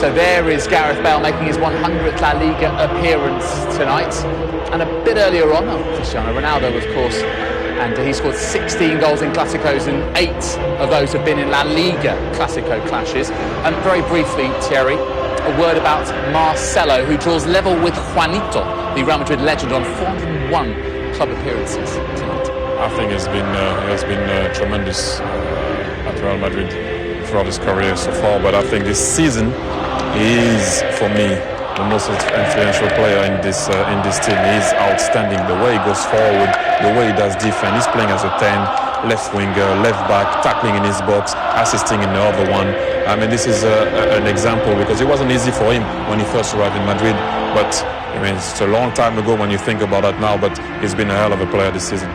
So there is Gareth Bale making his 100th La Liga appearance tonight. And a bit earlier on, Cristiano Ronaldo, of course, and he scored 16 goals in Clásicos, and 8 of those have been in La Liga Clásico clashes. And very briefly, Thierry, a word about Marcelo, who draws level with Juanito, the Real Madrid legend, on 401 club appearances tonight. I think he has been tremendous at Real Madrid throughout his career so far, but I think this season he is, for me, the most influential player in this team. He's outstanding. The way he goes forward, the way he does defense. He's playing as a 10, left winger, left back, tackling in his box, assisting in the other one. I mean, this is an example, because it wasn't easy for him when he first arrived in Madrid. But I mean, it's a long time ago when you think about that now. But he's been a hell of a player this season.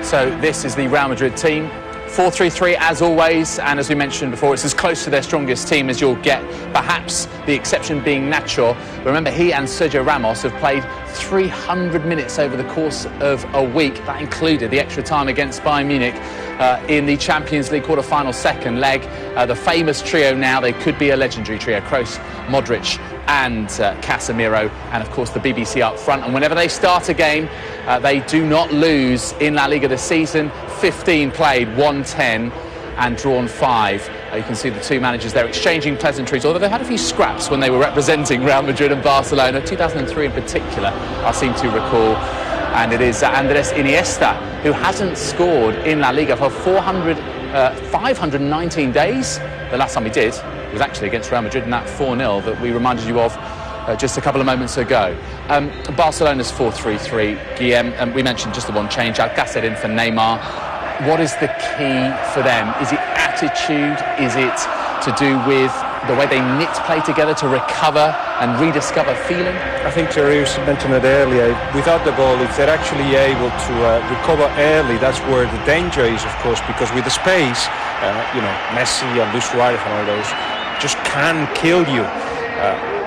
So this is the Real Madrid team. 4-3-3 as always, and as we mentioned before, it's as close to their strongest team as you'll get, perhaps the exception being Nacho. Remember, he and Sergio Ramos have played 300 minutes over the course of a week. That included the extra time against Bayern Munich in the Champions League quarter-final second leg. The famous trio now, they could be a legendary trio: Kroos, Modric and Casemiro, and of course the BBC up front. And whenever they start a game, they do not lose in La Liga this season. 15 played, won 10 and drawn 5. You can see the two managers there exchanging pleasantries, although they had a few scraps when they were representing Real Madrid and Barcelona, 2003 in particular, I seem to recall. And it is Andres Iniesta, who hasn't scored in La Liga for 519 days. The last time he did was actually against Real Madrid in that 4-0 that we reminded you of just a couple of moments ago. Barcelona's 4-3-3, Guillem, and we mentioned just the one change, Alcácer in for Neymar. What is the key for them? Is it attitude? Is it to do with the way they knit play together to recover and rediscover feeling? I think Thierry mentioned it earlier. Without the ball, if they're actually able to recover early, that's where the danger is, of course, because with the space, Messi and Luis Suarez and all those just can kill you.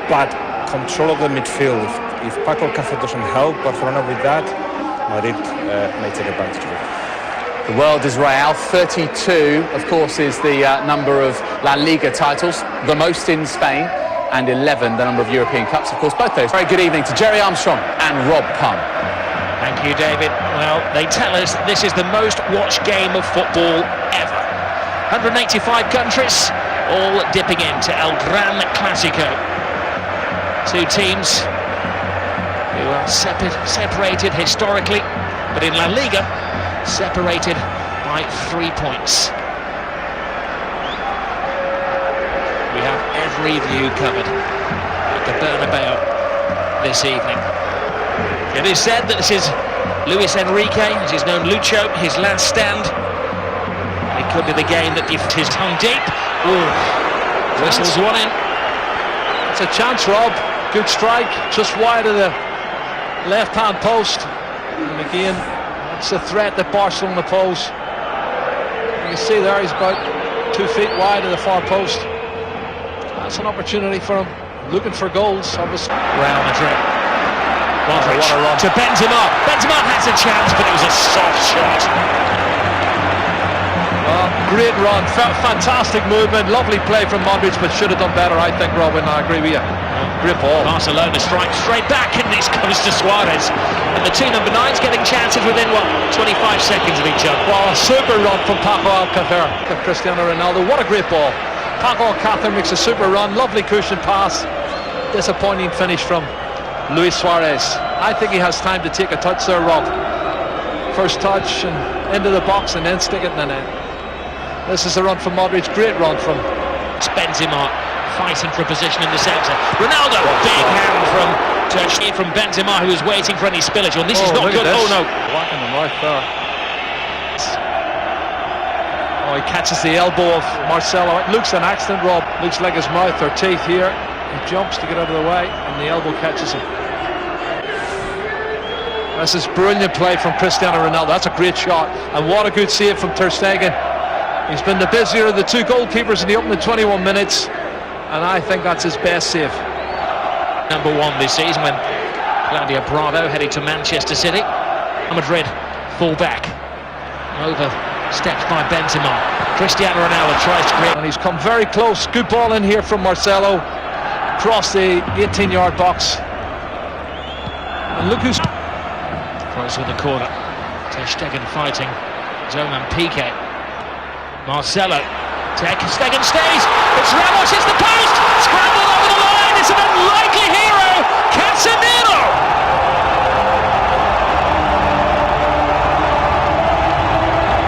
But control of the midfield, if Paco Alcácer doesn't help Barcelona with that, Madrid may take advantage of it. The world is Real. 32, of course, is the number of La Liga titles, the most in Spain, and 11 the number of European Cups, of course, both those. Very good evening to Jerry Armstrong and Rob Pum. Thank you, David. Well, they tell us this is the most watched game of football ever. 185 countries, all dipping into El Gran Clásico. Two teams who are separated historically, but in La Liga, separated by 3 points. We have every view covered at the Bernabeu this evening. It is said that this is Luis Enrique, as he's known Lucho, his last stand. It could be the game that dipped his tongue deep. Ooh, whistles one in. It's a chance, Rob. Good strike, just wide of the left-hand post. And again, it's a threat that Barcelona pose. You can see there he's about 2 feet wide of the far post. That's an opportunity for him, looking for goals, obviously. Real Madrid. Modric to Benzema. Benzema has a chance, but it was a soft shot. Well, great run, fantastic movement, lovely play from Modric, but should have done better, I think, Robin. I agree with you. Great ball. Barcelona strikes straight back, and this goes to Suarez. And the two number 9s getting chances within, 25 seconds of each other. Well, a super run from Paco Alcácer. Cristiano Ronaldo, what a great ball. Paco Alcácer makes a super run, lovely cushion pass. Disappointing finish from Luis Suarez. I think he has time to take a touch there, Rob. First touch and into the box and then stick it in the net. This is a run from Modric, great run from Benzema. Fighting for a position in the centre. Ronaldo, big hand from Benzema, who was waiting for any spillage. Well, this is not good. Oh no! Whack in the mouth there. Oh, he catches the elbow of Marcelo. It looks an accident, Rob. Looks like his mouth or teeth here. He jumps to get out of the way, and the elbow catches him. This is brilliant play from Cristiano Ronaldo. That's a great shot, and what a good save from Ter Stegen. He's been the busier of the two goalkeepers in the opening 21 minutes. And I think that's his best save. Number 1 this season when Claudio Bravo headed to Manchester City. Madrid full back over Steps by Benzema. Cristiano Ronaldo tries to create. And he's come very close. Good ball in here from Marcelo. Across the 18-yard box. And look who's... Throws with the corner. Ter Stegen fighting. Zoman Piqué. Marcelo. Ter Stegen stays. It's Ramos, hits the post. Scrambled over the line. It's an unlikely hero. Casemiro.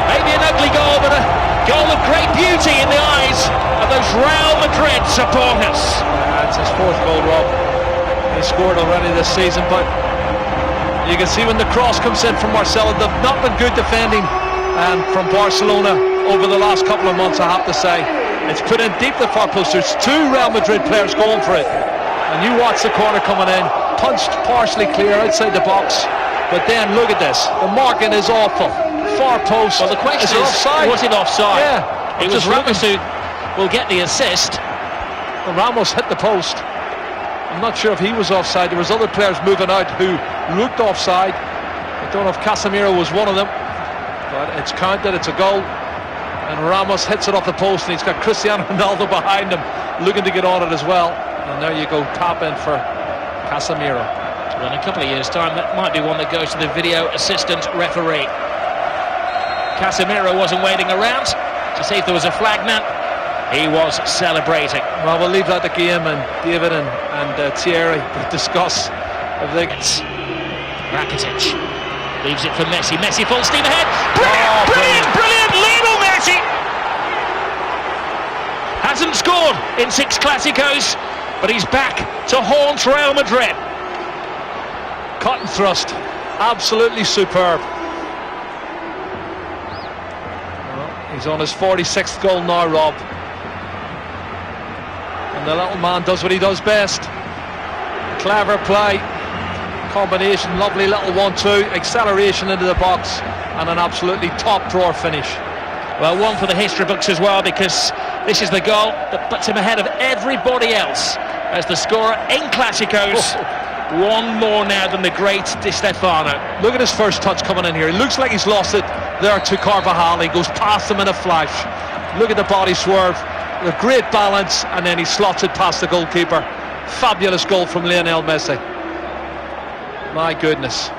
Maybe an ugly goal, but a goal of great beauty in the eyes of those Real Madrid supporters. That's his fourth goal, Rob. He scored already this season, but you can see when the cross comes in from Marcelo, they've not been good defending from Barcelona over the last couple of months, I have to say. It's put in deep the far post. There's two Real Madrid players going for it. And you watch the corner coming in, punched partially clear outside the box. But then look at this, the marking is awful. Far post. Well, the question is, offside? was it offside? Yeah. It was Ramos who will get the assist. Well, Ramos hit the post. I'm not sure if he was offside. There was other players moving out who looked offside. I don't know if Casemiro was one of them, but it's counted, it's a goal. And Ramos hits it off the post, and he's got Cristiano Ronaldo behind him looking to get on it as well. And there you go, tap in for Casemiro. Well, in a couple of years' time, that might be one that goes to the video assistant referee. Casemiro wasn't waiting around to see if there was a flag now. He was celebrating. Well, we'll leave that to game, and David and Thierry will discuss if they get... Rakitic leaves it for Messi. Messi full steam ahead. Brilliant! Lionel Messi hasn't scored in 6 Clásicos, but he's back to haunt Real Madrid. Cut and thrust, absolutely superb. Well, he's on his 46th goal now, Rob. And the little man does what he does best. Clever play, combination, lovely little 1-2, acceleration into the box, and an absolutely top drawer finish. Well, one for the history books as well, because this is the goal that puts him ahead of everybody else as the scorer in Clásicos. One more now than the great Di Stefano. Look at his first touch coming in here. He looks like he's lost it there to Carvajal. He goes past him in a flash. Look at the body swerve. A great balance, and then he slots it past the goalkeeper. Fabulous goal from Lionel Messi. My goodness.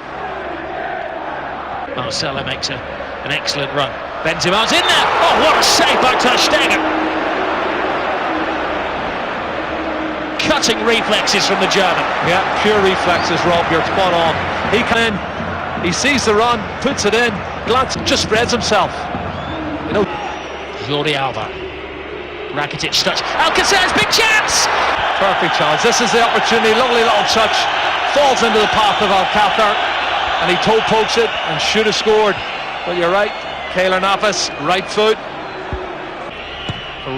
Marcelo makes an excellent run. Benzema's in there. Oh, what a save by Ter Stegen. Cutting reflexes from the German. Yeah, pure reflexes, Rob. You're spot on. He can in. He sees the run, puts it in. Glance just spreads himself. You know. Jordi Alba. Rakitic touch. Alcacer's big chance. Perfect chance. This is the opportunity. Lovely little touch. Falls into the path of Alcacer, and he toe pokes it and should have scored. But you're right. Keylor Navas, right foot.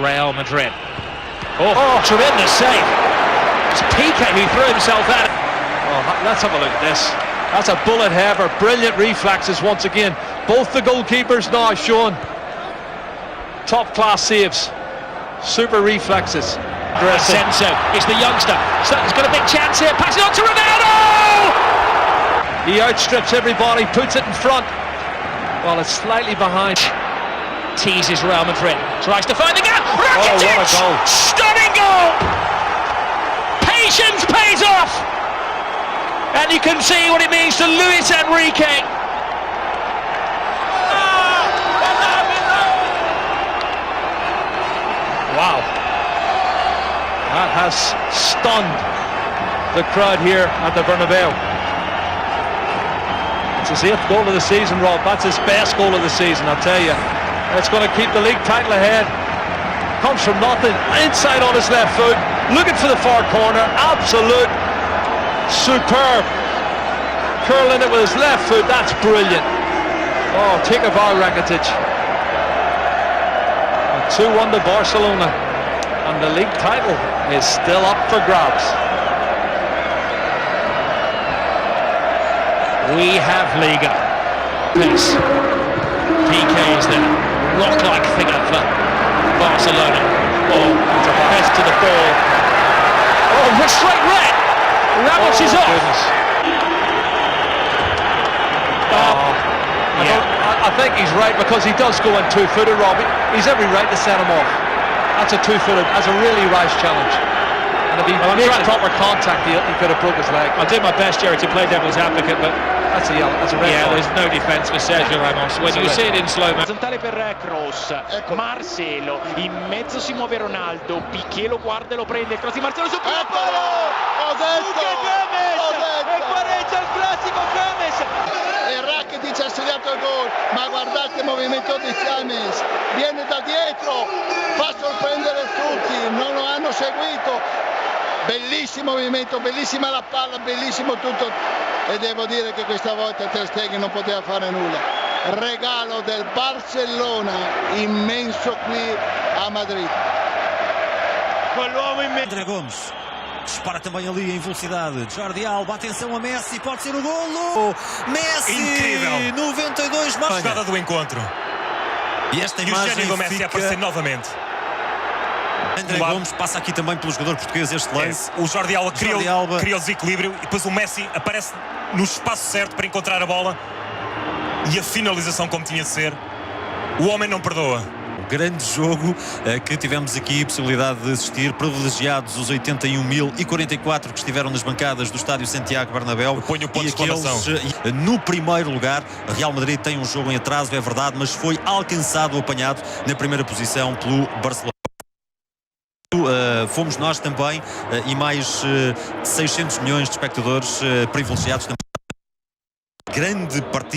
Real Madrid. Oh, tremendous save. It's Piqué who threw himself at it. Oh, let's have a look at this. That's a bullet header. Brilliant reflexes once again. Both the goalkeepers now showing top class saves. Super reflexes. Asensio is the youngster. He's got a big chance here. Passing on to Ronaldo! He outstrips everybody, puts it in front. Well, it's slightly behind. Teases Real Madrid. Tries to find the gap. Rakitic! Oh, what a goal. Stunning goal! Patience pays off! And you can see what it means to Luis Enrique. Wow. That has stunned the crowd here at the Bernabeu. It's his 8th goal of the season, Rob. That's his best goal of the season, I'll tell you. It's going to keep the league title ahead. Comes from nothing, inside on his left foot, looking for the far corner. Absolute superb. Curling it with his left foot, that's brilliant. Oh, take a bow, Rakitic. 2-1 to Barcelona, and the league title is still up for grabs. We have Liga. Pace. Piqué is there. Rock-like figure for Barcelona. Oh, best to the ball. Oh, straight red. Ramos is off. Goodness. I think he's right because he does go on two-footed, Rob. He's every right to set him off. That's a two-footed, that's a really rash challenge. And if he makes proper contact, he could have broke his leg. I'll do my best, Jerry, to play devil's advocate, but that's a yellow, that's a red yeah, card. there's no defence for Sergio Ramos. When you see it in slow mo. Orizzontale per Kroos, Marcelo, in mezzo si muove Ronaldo, Piqué lo guarda e lo prende, il cross di Marcelo su primo palo! Ho detto! E pareggia il classico James! E Rakitic ha segnato il gol, ma guardate il movimento di James, viene da dietro, fa sorprendere tutti, non lo hanno seguito, bellissimo movimento, bellissima la palla, bellissimo tutto, e devo dire che questa volta Ter Stegen non poteva fare nulla. Regalo del Barcelona immenso qui a Madrid. Quell'uomo in mezzo. André Gomes dispara também ali em velocidade. Jordi Alba, atenção a Messi, pode ser o golo. Messi, incrível. 92 A jogada do encontro. E esta E o imagem gênio do Messi a aparecer novamente. André Gomes passa aqui também pelo jogador português este lance. O Jordi Alba criou Alba. o desequilíbrio e depois o Messi aparece no espaço certo para encontrar a bola e a finalização como tinha de ser. O homem não perdoa. Grande jogo que tivemos aqui possibilidade de assistir, privilegiados os 81.044 que estiveram nas bancadas do estádio Santiago Bernabéu. Ponho o ponto e de exclamação. No primeiro lugar, Real Madrid tem um jogo em atraso, é verdade, mas foi alcançado, apanhado na primeira posição pelo Barcelona. Fomos nós também e mais 600 milhões de espectadores privilegiados também. Grande partida.